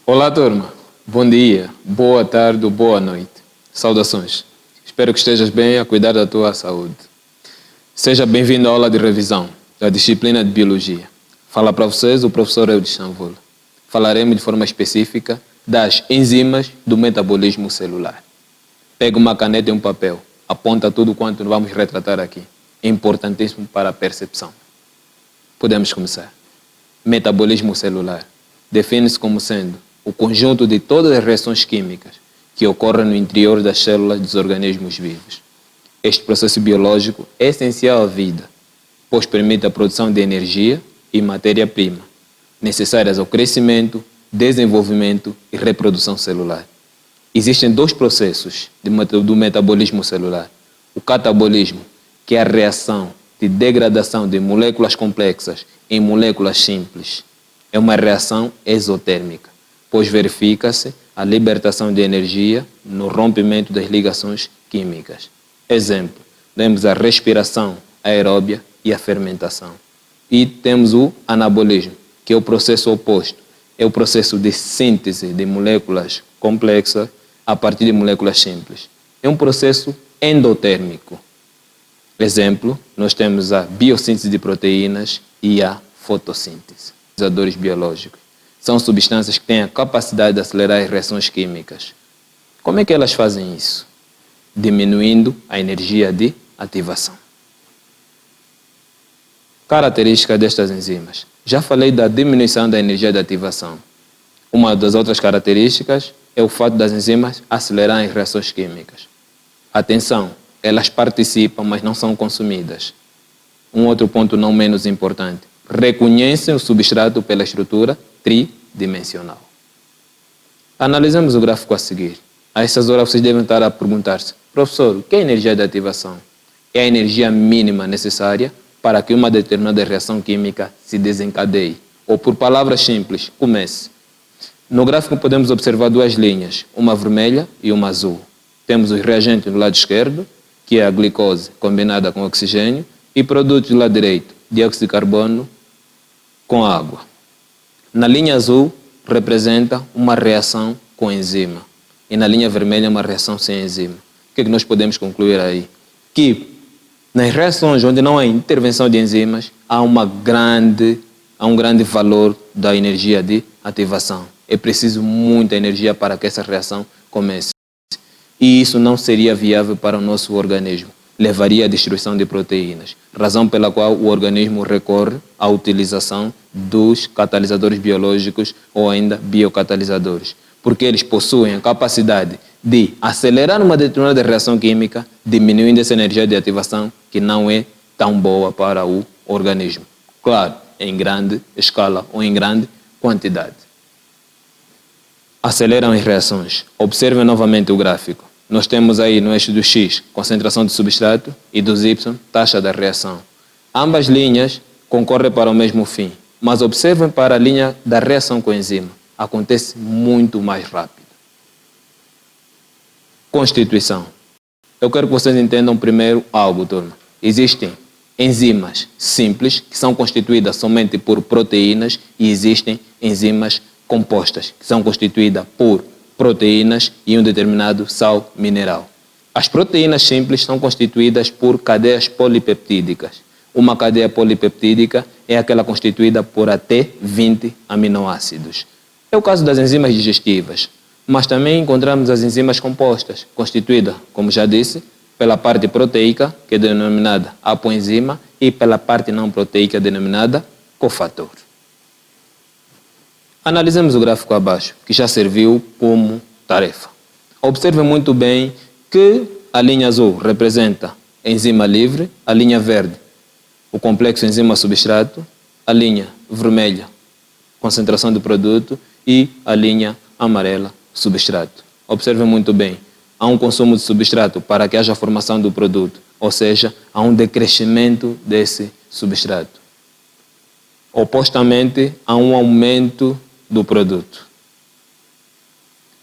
Olá, turma. Bom dia, boa tarde ou boa noite. Saudações. Espero que estejas bem a cuidar da tua saúde. Seja bem-vindo à aula de revisão da disciplina de Biologia. Fala para vocês o professor Eudes Chanvola. Falaremos de forma específica das enzimas do metabolismo celular. Pega uma caneta e um papel. Aponta tudo quanto vamos retratar aqui. É importantíssimo para a percepção. Podemos começar. Metabolismo celular define-se como sendo o conjunto de todas as reações químicas que ocorrem no interior das células dos organismos vivos. Este processo biológico é essencial à vida, pois permite a produção de energia e matéria-prima, necessárias ao crescimento, desenvolvimento e reprodução celular. Existem dois processos do metabolismo celular. O catabolismo, que é a reação de degradação de moléculas complexas em moléculas simples. É uma reação exotérmica, pois verifica-se a libertação de energia no rompimento das ligações químicas. Exemplo, temos a respiração aeróbia e a fermentação. E temos o anabolismo, que é o processo oposto. É o processo de síntese de moléculas complexas a partir de moléculas simples. É um processo endotérmico. Exemplo, nós temos a biossíntese de proteínas e a fotossíntese. Catalisadores biológicos são substâncias que têm a capacidade de acelerar as reações químicas. Como é que elas fazem isso? Diminuindo a energia de ativação. Características destas enzimas. Já falei da diminuição da energia de ativação. Uma das outras características é o fato das enzimas acelerarem as reações químicas. Atenção, elas participam, mas não são consumidas. Um outro ponto não menos importante. Reconhecem o substrato pela estrutura tridimensional. Analisamos o gráfico a seguir. A essas horas vocês devem estar a perguntar-se: professor, o que é energia de ativação? É a energia mínima necessária para que uma determinada reação química se desencadeie. Ou, por palavras simples, comece. No gráfico podemos observar duas linhas, uma vermelha e uma azul. Temos os reagentes do lado esquerdo, que é a glicose combinada com oxigênio, e produtos do lado direito, dióxido de carbono com água. Na linha azul representa uma reação com enzima e na linha vermelha uma reação sem enzima. O que é que nós podemos concluir aí? Que nas reações onde não há intervenção de enzimas há um grande valor da energia de ativação. É preciso muita energia para que essa reação comece. E isso não seria viável para o nosso organismo. Levaria à destruição de proteínas, razão pela qual o organismo recorre à utilização dos catalisadores biológicos ou ainda biocatalisadores, porque eles possuem a capacidade de acelerar uma determinada reação química, diminuindo essa energia de ativação que não é tão boa para o organismo. Claro, em grande escala ou em grande quantidade. Aceleram as reações. Observem novamente o gráfico. Nós temos aí no eixo do X, concentração de substrato, e dos Y, taxa da reação. Ambas linhas concorrem para o mesmo fim, mas observem para a linha da reação com enzima. Acontece muito mais rápido. Constituição. Eu quero que vocês entendam primeiro algo, turma. Existem enzimas simples, que são constituídas somente por proteínas, e existem enzimas compostas, que são constituídas por proteínas e um determinado sal mineral. As proteínas simples são constituídas por cadeias polipeptídicas. Uma cadeia polipeptídica é aquela constituída por até 20 aminoácidos. É o caso das enzimas digestivas, mas também encontramos as enzimas compostas, constituídas, como já disse, pela parte proteica, que é denominada apoenzima, e pela parte não proteica, denominada cofator. Analisemos o gráfico abaixo, que já serviu como tarefa. Observe muito bem que a linha azul representa enzima livre, a linha verde, o complexo enzima-substrato, a linha vermelha, concentração do produto, e a linha amarela, substrato. Observe muito bem, há um consumo de substrato para que haja formação do produto, ou seja, há um decrescimento desse substrato. Opostamente, há um aumento do produto.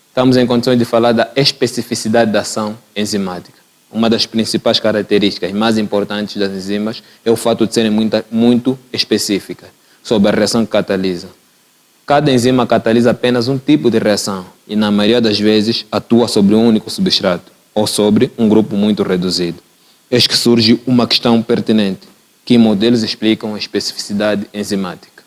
Estamos em condições de falar da especificidade da ação enzimática. Uma das principais características mais importantes das enzimas é o fato de serem muito específicas sobre a reação que catalisam. Cada enzima catalisa apenas um tipo de reação e, na maioria das vezes, atua sobre um único substrato ou sobre um grupo muito reduzido. Eis que surge uma questão pertinente: que modelos explicam a especificidade enzimática?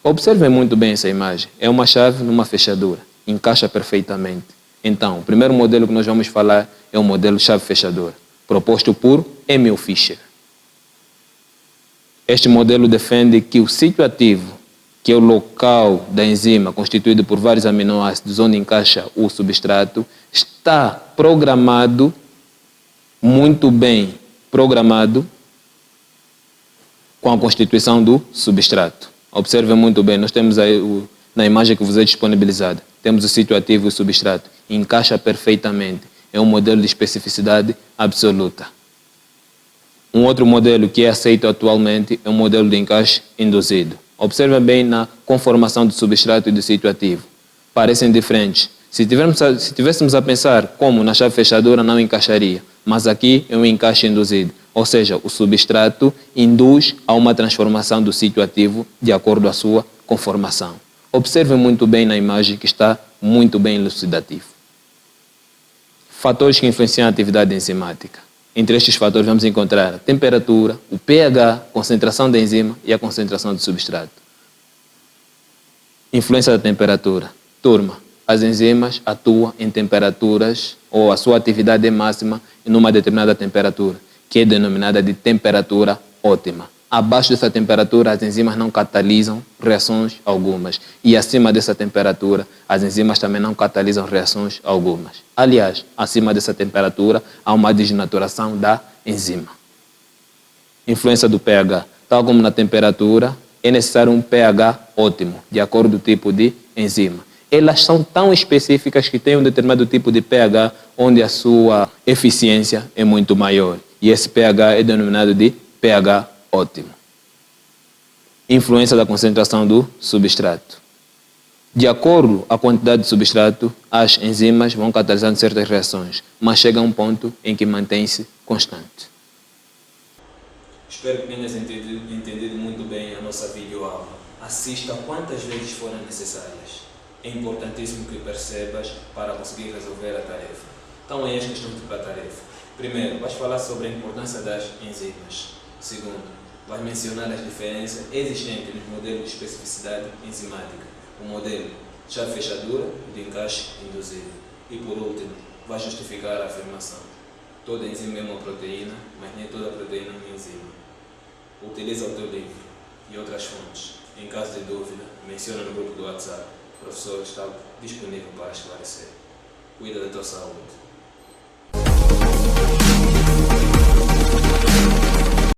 Observem muito bem essa imagem. É uma chave numa fechadura. Encaixa perfeitamente. Então, o primeiro modelo que nós vamos falar é o modelo chave-fechadura, proposto por Emil Fischer. Este modelo defende que o sítio ativo, que é o local da enzima constituído por vários aminoácidos onde encaixa o substrato, está programado, muito bem programado, com a constituição do substrato. Observe muito bem, nós temos aí na imagem que vos é disponibilizada, temos o sítio ativo e o substrato. Encaixa perfeitamente. É um modelo de especificidade absoluta. Um outro modelo que é aceito atualmente é o modelo de encaixe induzido. Observe bem na conformação do substrato e do sítio ativo. Parecem diferentes. Se tivéssemos a pensar como na chave fechadura não encaixaria, mas aqui é um encaixe induzido. Ou seja, o substrato induz a uma transformação do sítio ativo de acordo com a sua conformação. Observe muito bem na imagem que está muito bem elucidativo. Fatores que influenciam a atividade enzimática. Entre estes fatores vamos encontrar a temperatura, o pH, concentração da enzima e a concentração do substrato. Influência da temperatura. Turma, as enzimas atuam em temperaturas ou a sua atividade é máxima em uma determinada temperatura, que é denominada de temperatura ótima. Abaixo dessa temperatura, as enzimas não catalisam reações algumas. E acima dessa temperatura, as enzimas também não catalisam reações algumas. Aliás, acima dessa temperatura, há uma desnaturação da enzima. Influência do pH. Tal como na temperatura, é necessário um pH ótimo, de acordo com o tipo de enzima. Elas são tão específicas que têm um determinado tipo de pH onde a sua eficiência é muito maior. E esse pH é denominado de pH ótimo. Influência da concentração do substrato. De acordo com a quantidade de substrato, as enzimas vão catalisando certas reações, mas chega a um ponto em que mantém-se constante. Espero que tenhas entendido muito bem a nossa videoaula. Assista quantas vezes forem necessárias. É importantíssimo que percebas para conseguir resolver a tarefa. Então, é as questões para a tarefa. Primeiro, vais falar sobre a importância das enzimas. Segundo, vais mencionar as diferenças existentes nos modelos de especificidade enzimática. O modelo chave-fechadura e de encaixe induzido. E por último, vais justificar a afirmação. Toda enzima é uma proteína, mas nem toda proteína é uma enzima. Utiliza o teu livro e outras fontes. Em caso de dúvida, menciona no grupo do WhatsApp. O professor está disponível para esclarecer. Cuida da tua saúde.